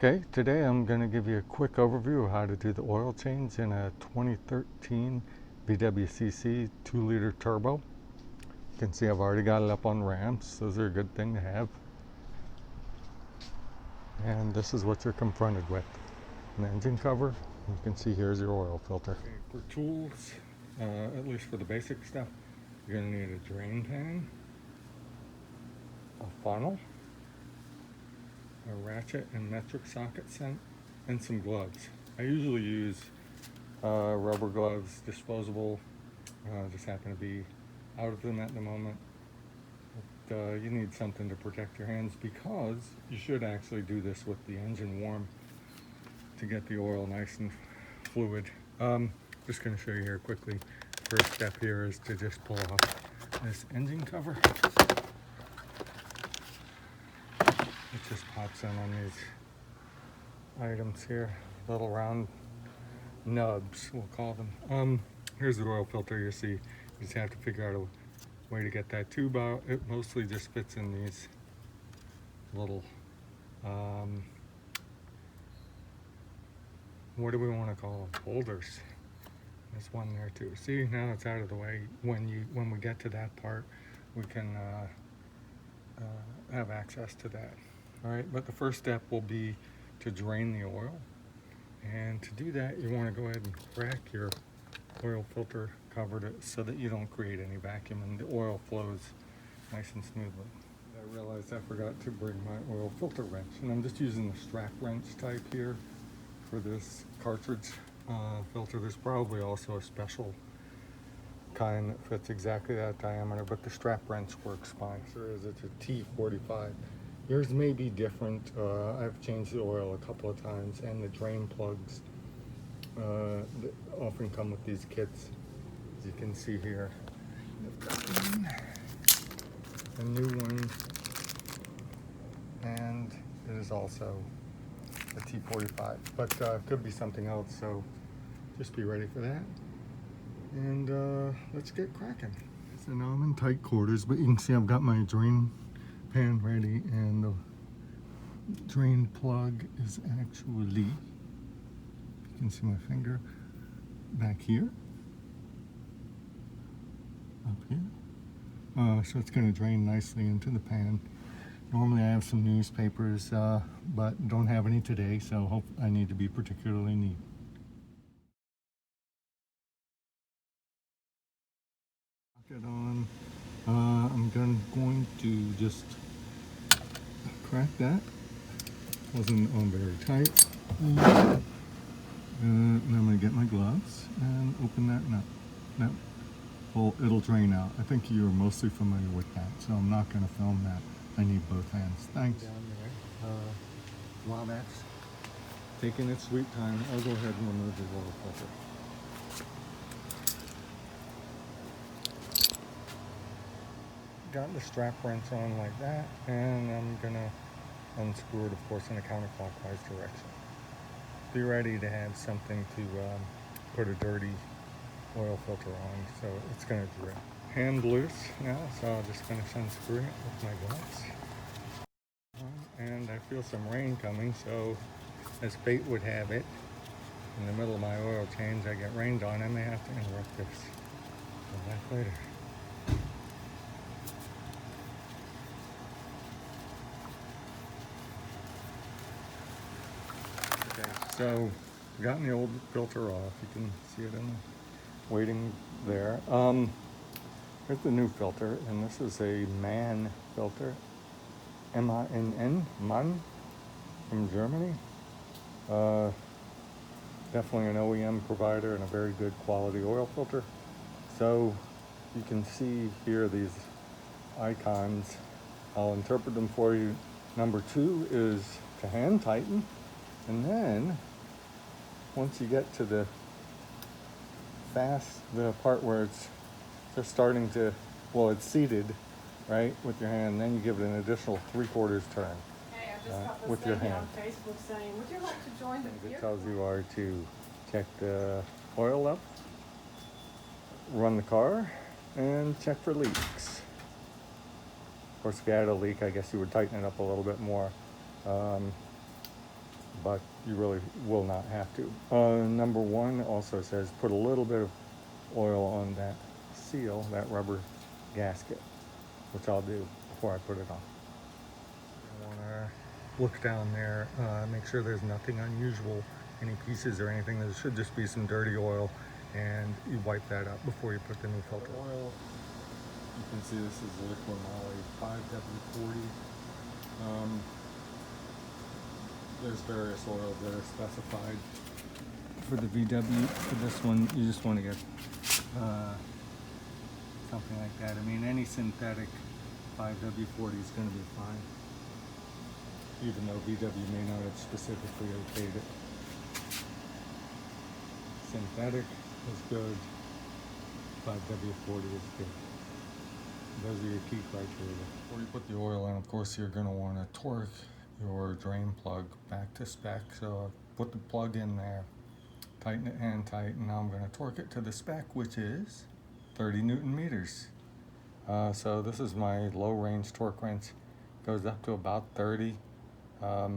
Okay, today I'm going to give you a quick overview of how to do the oil change in a 2013 VWCC 2-liter turbo. You can see I've already got it up on ramps. Those are a good thing to have. And this is what you're confronted with. An engine cover. You can see here's your oil filter. Okay, for tools, at least for the basic stuff, you're going to need a drain pan, a funnel, a ratchet and metric socket set, and some gloves. I usually use rubber gloves, disposable. Just happen to be out of them at the moment. But you need something to protect your hands because you should actually do this with the engine warm to get the oil nice and fluid. Just going to show you here quickly. First step here is to just pull off this engine cover. It just pops in on these items here, little round nubs, we'll call them. Here's the oil filter. You see, you just have to figure out a way to get that tube out. It mostly just fits in these little, what do we want to call them? Holders. There's one there too. See, now it's out of the way. When we get to that part, we can have access to that. All right, but the first step will be to drain the oil. And to do that, you want to go ahead and crack your oil filter cover so that you don't create any vacuum and the oil flows nice and smoothly. I realized I forgot to bring my oil filter wrench, and I'm just using the strap wrench type here for this cartridge filter. There's probably also a special kind that fits exactly that diameter, but the strap wrench works fine. It's a T45. Yours may be different. I've changed the oil a couple of times, and the drain plugs that often come with these kits. As you can see here, I've got one, a new one, and it is also a T45, but it could be something else, so just be ready for that. And let's get cracking. So now I'm in tight quarters, but you can see I've got my drain pan ready, and the drain plug is actually, you can see my finger back here, up here. So it's going to drain nicely into the pan. Normally I have some newspapers, but don't have any today, so I need to be particularly neat. It on. I'm going to just crack that. Wasn't on very tight. And I'm going to get my gloves and open that nut. Well, it'll drain out. I think you're mostly familiar with that, so I'm not going to film that. I need both hands. Thanks. Down there. While that's taking its sweet time, I'll go ahead and remove the oil filter. Got the strap wrench on like that, and I'm gonna unscrew it, of course, in a counterclockwise direction. Be ready to have something to put a dirty oil filter on, so it's gonna drip. Hand loose now, so I'll just finish unscrewing it with my gloves. And I feel some rain coming, so as fate would have it, in the middle of my oil change, I get rained on. I may have to interrupt this. Come back later. So, gotten the old filter off. You can see it in the waiting there. Here's the new filter, and this is a MAN filter, M-A-N-N, MAN, from Germany. Definitely an OEM provider and a very good quality oil filter. So you can see here these icons. I'll interpret them for you. Number 2 is to hand tighten, and then once you get to the part where it's just starting to, well, it's seated, right, with your hand, then you give it an additional 3/4 turn. Hey, I just got this with your lady hand. on Facebook saying, would you like to join the It beer tells club? you are to check the oil up, run the car, and check for leaks. Of course, if you had a leak, I guess you would tighten it up a little bit more. but you really will not have to. Number one also says put a little bit of oil on that seal, that rubber gasket, which I'll do before I put it on. I want to look down there, make sure there's nothing unusual, any pieces or anything. There should just be some dirty oil, and you wipe that up before you put the new filter. Oil, you can see this is liquid moly 5W40. There's various oils that are specified. For the VW, for this one, you just want to get something like that. I mean, any synthetic 5W40 is going to be fine, even though VW may not have specifically okayed it. Synthetic is good, 5W40 is good. Those are your key criteria. Before you put the oil in, of course, you're going to want to torque your drain plug back to spec. So put the plug in there, tighten it hand tight, and now I'm going to torque it to the spec, which is 30 Newton meters. So this is my low range torque wrench. Goes up to about 30. That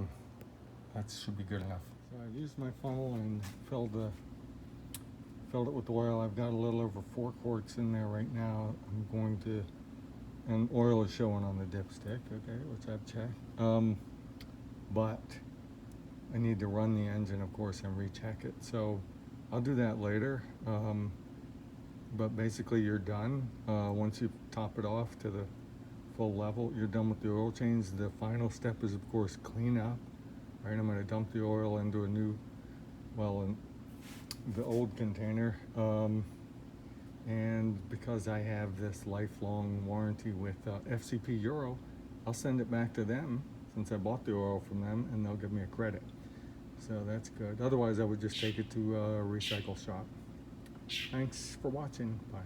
should be good enough. So I've used my funnel and filled it with oil. I've got a little over 4 quarts in there right now. I'm going to, and oil is showing on the dipstick, okay, which I've checked. But I need to run the engine, of course, and recheck it. So I'll do that later. But basically you're done. Once you top it off to the full level, you're done with the oil change. The final step is, of course, clean up. Right, I'm going to dump the oil into a new, in the old container. And because I have this lifelong warranty with FCP Euro, I'll send it back to them since I bought the oil from them, and they'll give me a credit. So that's good. Otherwise, I would just take it to a recycle shop. Thanks for watching. Bye.